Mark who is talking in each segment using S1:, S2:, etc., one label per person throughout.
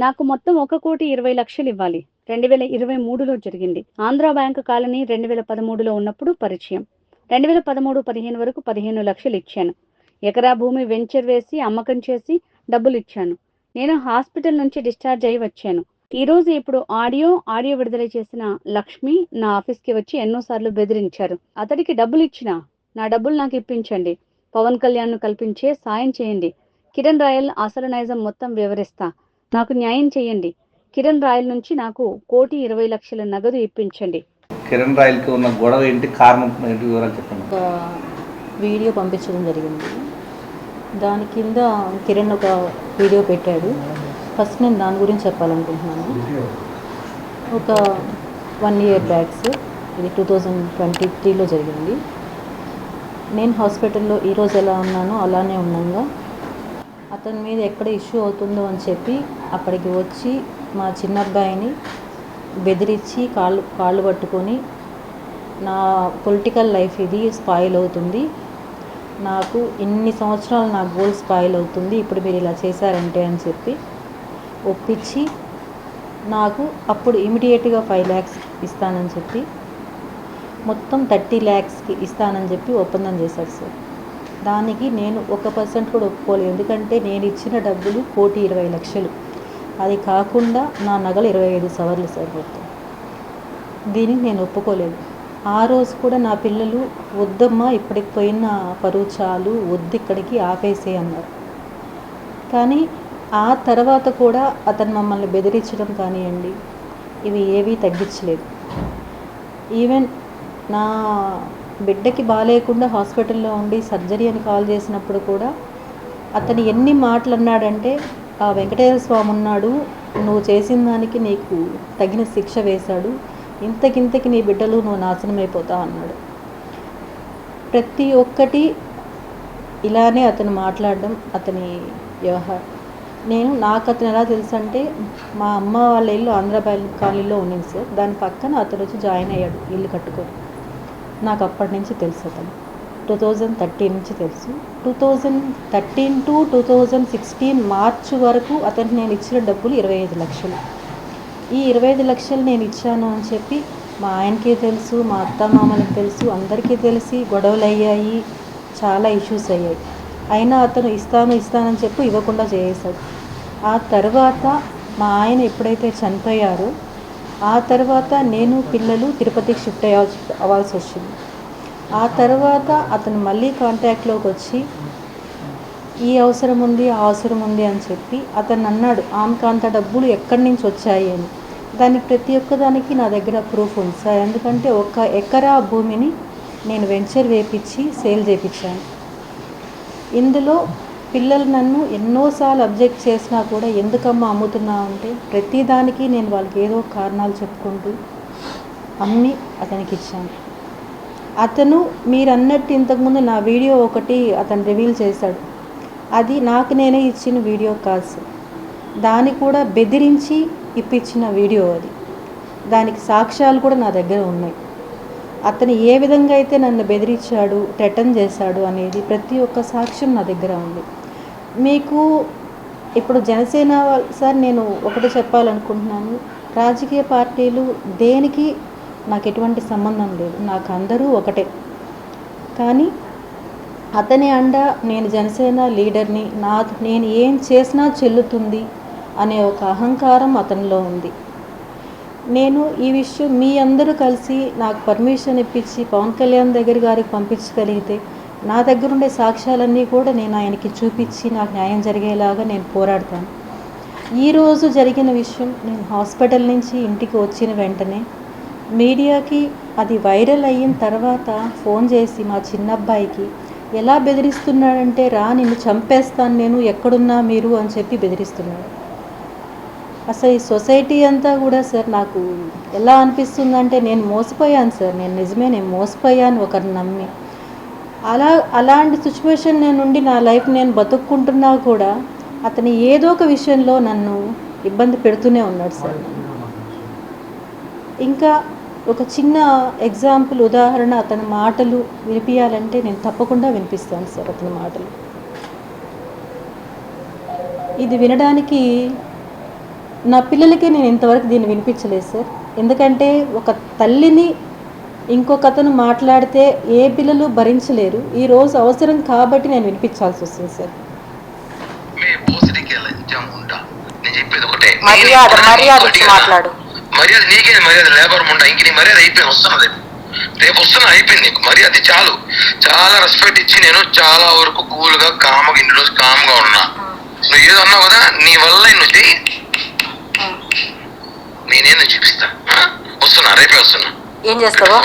S1: నాకు మొత్తం 1,20,00,000 ఇవ్వాలి. 2023లో జరిగింది. ఆంధ్రా బ్యాంక్ కాలనీ 2013లో ఉన్నప్పుడు పరిచయం. 2013, 15 వరకు 15,00,000 ఇచ్చాను. ఎకరా భూమి వెంచర్ వేసి అమ్మకం చేసి డబ్బులిచ్చాను. నేను హాస్పిటల్ నుంచి డిశ్చార్జ్ అయ్యి వచ్చాను. ఇప్పుడు ఆడియో విడుదల చేసిన లక్ష్మి నా ఆఫీస్కి వచ్చి ఎన్నోసార్లు బెదిరించారు. అతడికి డబ్బులిచ్చినా నా డబ్బులు నాకు ఇప్పించండి. పవన్ కళ్యాణ్ను కల్పించే సాయం చేయండి. కిరణ్ రాయల్ అసలు నైజం మొత్తం వివరిస్తా. నాకు న్యాయం చేయండి. కిరణ్ రాయల్ నుంచి నాకు 1,20,00,000 నగదు ఇప్పించండి.
S2: కిరణ్ రాయల్కి ఉన్న గొడవ ఏంటి, కారణం ఏంటి, వివరాలు చెప్పండి.
S3: ఒక వీడియో పంపించడం జరిగింది. దాని కింద కిరణ్ ఒక వీడియో పెట్టాడు. ఫస్ట్ నేను దాని గురించి చెప్పాలనుకుంటున్నాను. ఒక 1 year బ్యాక్స్, ఇది 2023లో జరిగింది. నేను హాస్పిటల్లో ఈరోజు ఎలా ఉన్నానో అలానే ఉన్నాగా అతని మీద ఎక్కడ ఇష్యూ అవుతుందో అని చెప్పి అక్కడికి వచ్చి మా చిన్నబ్బాయిని బెదిరించి కాళ్ళు పట్టుకొని నా పొలిటికల్ లైఫ్ ఇది స్పాయిల్ అవుతుంది, నాకు ఇన్ని సంవత్సరాలు నా గోల్ స్పాయిల్ అవుతుంది, ఇప్పుడు మీరు ఇలా చేశారంటే అని చెప్పి ఒప్పించి నాకు అప్పుడు ఇమీడియట్గా 5 lakhs ఇస్తానని చెప్పి మొత్తం 30 lakhsకి ఇస్తానని చెప్పి ఒప్పందం చేశాడు సార్. దానికి నేను 1% కూడా ఒప్పుకోలేదు. ఎందుకంటే నేను ఇచ్చిన డబ్బులు 1,20,00,000. అది కాకుండా నా నగలు 25 సవర్లు సార్ మొత్తం. దీనికి నేను ఒప్పుకోలేదు. ఆ రోజు కూడా నా పిల్లలు వద్దమ్మా, ఇప్పటికి పోయిన పరువు చాలు, వద్దు, ఇక్కడికి ఆపేసే అన్నారు. కానీ ఆ తర్వాత కూడా అతను మమ్మల్ని బెదిరించడం కానివ్వండి, ఇవి ఏవీ తగ్గించలేదు. ఈవెన్ నా బిడ్డకి బాగాలేకుండా హాస్పిటల్లో ఉండి సర్జరీ అని కాల్ చేసినప్పుడు కూడా అతను ఎన్ని మాటలు అన్నాడంటే, ఆ వెంకటేశ్వర స్వామి ఉన్నాడు, నువ్వు చేసిన దానికి నీకు తగిన శిక్ష వేశాడు, ఇంతకింతకి నీ బిడ్డలు నువ్వు నాశనం అయిపోతావు అన్నాడు. ప్రతి ఒక్కటి ఇలానే అతను మాట్లాడడం, అతని వ్యవహారం. నాకు అతను ఎలా తెలుసు అంటే, మా అమ్మ వాళ్ళ ఇల్లు ఆంధ్రా బ్యాంక్ కాలనీలో ఉండింది సార్. దాని పక్కన అతను వచ్చి జాయిన్ అయ్యాడు ఇల్లు కట్టుకొని. నాకు అప్పటి నుంచి తెలుసు అతను. 2013 నుంచి తెలుసు. 2013 to 2016 మార్చి వరకు అతనికి నేను ఇచ్చిన డబ్బులు 25 లక్షలు. ఈ 25 లక్షలు నేను ఇచ్చాను అని చెప్పి మా ఆయనకి తెలుసు, మా అత్తమామలకు తెలుసు, అందరికీ తెలిసి గొడవలు అయ్యాయి, చాలా ఇష్యూస్ అయ్యాయి. అయినా అతను ఇస్తానని చెప్పి ఇవ్వకుండా చేసేశాడు. ఆ తర్వాత మా ఆయన ఎప్పుడైతే చనిపోయారో ఆ తర్వాత నేను పిల్లలు తిరుపతికి షిఫ్ట్ అవ్వాల్సి వచ్చింది. ఆ తర్వాత అతను మళ్ళీ కాంటాక్ట్లోకి వచ్చి ఈ అవసరం ఉంది, ఆ అవసరం ఉంది అని చెప్పి అతను అన్నాడు, ఆమెకు అంత డబ్బులు ఎక్కడి నుంచి వచ్చాయి అని. దానికి ప్రతి ఒక్కదానికి నా దగ్గర ప్రూఫ్ ఉంది సార్. ఎందుకంటే 1 ఎకరా భూమిని నేను వెంచర్ వేపించి సేల్ చేయించాను. ఇందులో పిల్లలు నన్ను ఎన్నోసార్లు అబ్జెక్ట్ చేసినా కూడా ఎందుకమ్మా అమ్ముతున్నావు అంటే, ప్రతిదానికి నేను వాళ్ళకి ఏదో కారణాలు చెప్పుకుంటూ అమ్మి అతనికి ఇచ్చాను. అతను మీరు అన్నట్టు ఇంతకుముందు నా వీడియో ఒకటి అతను రివీల్ చేశాడు. అది నాకు నేనే ఇచ్చిన వీడియో కాదు సార్. దాన్ని కూడా బెదిరించి ఇప్పించిన వీడియో అది. దానికి సాక్ష్యాలు కూడా నా దగ్గర ఉన్నాయి. అతను ఏ విధంగా అయితే నన్ను బెదిరించాడు, థ్రెటన్ చేశాడు అనేది ప్రతి ఒక్క సాక్ష్యం నా దగ్గర ఉంది. మీకు ఇప్పుడు జనసేన సార్, నేను ఒకటి చెప్పాలనుకుంటున్నాను. రాజకీయ పార్టీలు దేనికి నాకు ఎటువంటి సంబంధం లేదు, నాకు అందరూ ఒకటే. కానీ అతని అండ నేను జనసేన లీడర్ని, నేను ఏం చేసినా చెల్లుతుంది అనే ఒక అహంకారం అతనిలో ఉంది. నేను ఈ విషయం మీ అందరూ కలిసి నాకు పర్మిషన్ ఇప్పించి పవన్ కళ్యాణ్ గారికి పంపించగలిగితే నా దగ్గర ఉండే సాక్ష్యాలన్నీ కూడా నేను ఆయనకి చూపించి నాకు న్యాయం జరిగేలాగా నేను పోరాడతాను. ఈరోజు జరిగిన విషయం, నేను హాస్పిటల్ నుంచి ఇంటికి వచ్చిన వెంటనే మీడియాకి అది వైరల్ అయిన తర్వాత ఫోన్ చేసి మా చిన్నబ్బాయికి ఎలా బెదిరిస్తున్నాడంటే, రా నిన్ను చంపేస్తాను నేను, ఎక్కడున్నా మీరు అని చెప్పి బెదిరిస్తున్నాడు. అసలు ఈ సొసైటీ అంతా కూడా సార్ నాకు ఎలా అనిపిస్తుందంటే, నేను మోసపోయాను సార్. నేను మోసపోయాను ఒకరిని నమ్మి. అలాంటి సిచ్యువేషన్ నుండి నా లైఫ్ నేను బతుక్కుంటున్నా కూడా అతను ఏదో ఒక విషయంలో నన్ను ఇబ్బంది పెడుతూనే ఉన్నాడు సార్. ఇంకా ఒక చిన్న ఎగ్జాంపుల్, ఉదాహరణ అతని మాటలు వినిపించాలంటే నేను తప్పకుండా వినిపిస్తాను సార్. అతని మాటలు ఇది వినడానికి నా పిల్లలకి నేను ఇంతవరకు దీన్ని వినిపించలేదు సార్. ఎందుకంటే ఒక తల్లిని ఇంకొక అతను మాట్లాడితే ఏ పిల్లలు భరించలేరు. ఈరోజు అవసరం కాబట్టి నేను వినిపించాల్సి వస్తుంది సార్.
S4: మర్యాద నీకే మర్యాద లేబర్ ముండా ఇంక నీ మర్యాద అయిపోయింది. వస్తున్నది రేపు వస్తున్నా అయిపోయింది నీకు మర్యాద చాలు. చాలా రెస్పెక్ట్ ఇచ్చి నేను చాలా వరకు కూల్గా కామ్గా ఇన్ని రోజు కామ్గా ఉన్నా. నువ్వు ఏదో అన్నావు కదా నీ వల్ల నువ్వు చెయ్యి, నేనేదో చూపిస్తా. వస్తున్నా రేపే వస్తున్నా.
S5: ఏం చేస్తావా?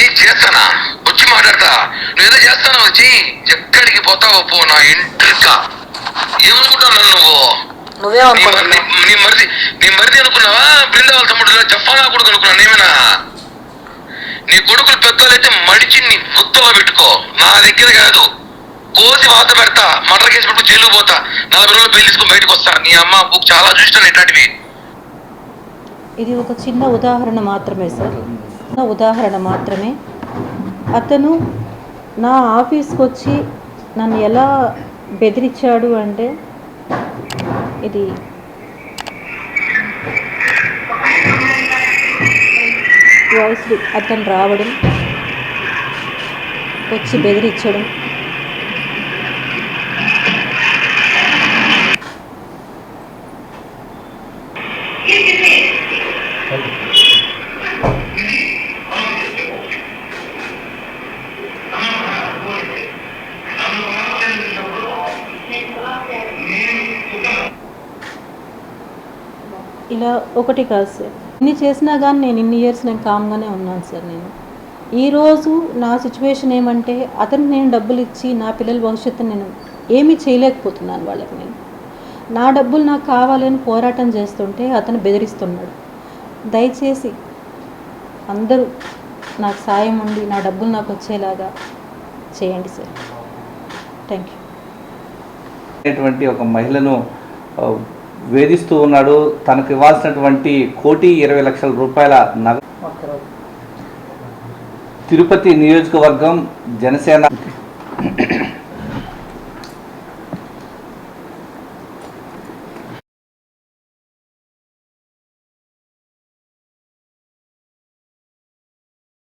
S4: ఏం చేస్తానా వచ్చి మాట్లాడతా. నువ్వేదో చేస్తానా వచ్చి ఎక్కడికి పోతావో పో. నా ఇంటికా ఏమనుకుంటున్నావు
S5: నువ్వే
S4: నీ మరిది అనుకున్నావా? బృందావల తమ్ముడు జఫానా కొడుకు అనుకున్నాను ఏమైనా? నీ కొడుకులు పెద్దోళ్ళైతే మడిచి నీ గుత్తలో పెట్టుకో. నా దగ్గర కాదు, కోసి వాత పెడతా, మటర్ కేసు పెట్టుకు జైలు పోతా, 40 రోజులు పెళ్లి తీసుకుని బయటకు వస్తా. నీ అమ్మ బుక్ చాలా చూస్తాను ఇట్లాంటివి.
S3: ఇది ఒక చిన్న ఉదాహరణ మాత్రమే సార్, చిన్న ఉదాహరణ మాత్రమే. అతను నా ఆఫీస్కి వచ్చి నన్ను ఎలా బెదిరించాడు అంటే, ఇది వాయిస్ అతను రావడం, వచ్చి బెదిరించడం, ఇలా ఒకటి కాదు సార్. ఇన్ని చేసినా కానీ నేను ఇన్ని ఇయర్స్ నేను కామ్గానే ఉన్నాను సార్. నేను ఈరోజు నా సిచ్యువేషన్ ఏమంటే, అతనికి నేను డబ్బులు ఇచ్చి నా పిల్లల భవిష్యత్తు నేను ఏమీ చేయలేకపోతున్నాను వాళ్ళకి. నేను నా డబ్బులు నాకు కావాలని పోరాటం చేస్తుంటే అతను బెదిరిస్తున్నాడు. దయచేసి అందరూ నాకు సాయం ఉండి నా డబ్బులు నాకు వచ్చేలాగా చేయండి సార్. Thank
S2: you. ఒక మహిళను వేధిస్తూ ఉన్నాడు. తనకు ఇవ్వాల్సినటువంటి 1,20,00,000 రూపాయల నగదు. తిరుపతి నియోజకవర్గం జనసేన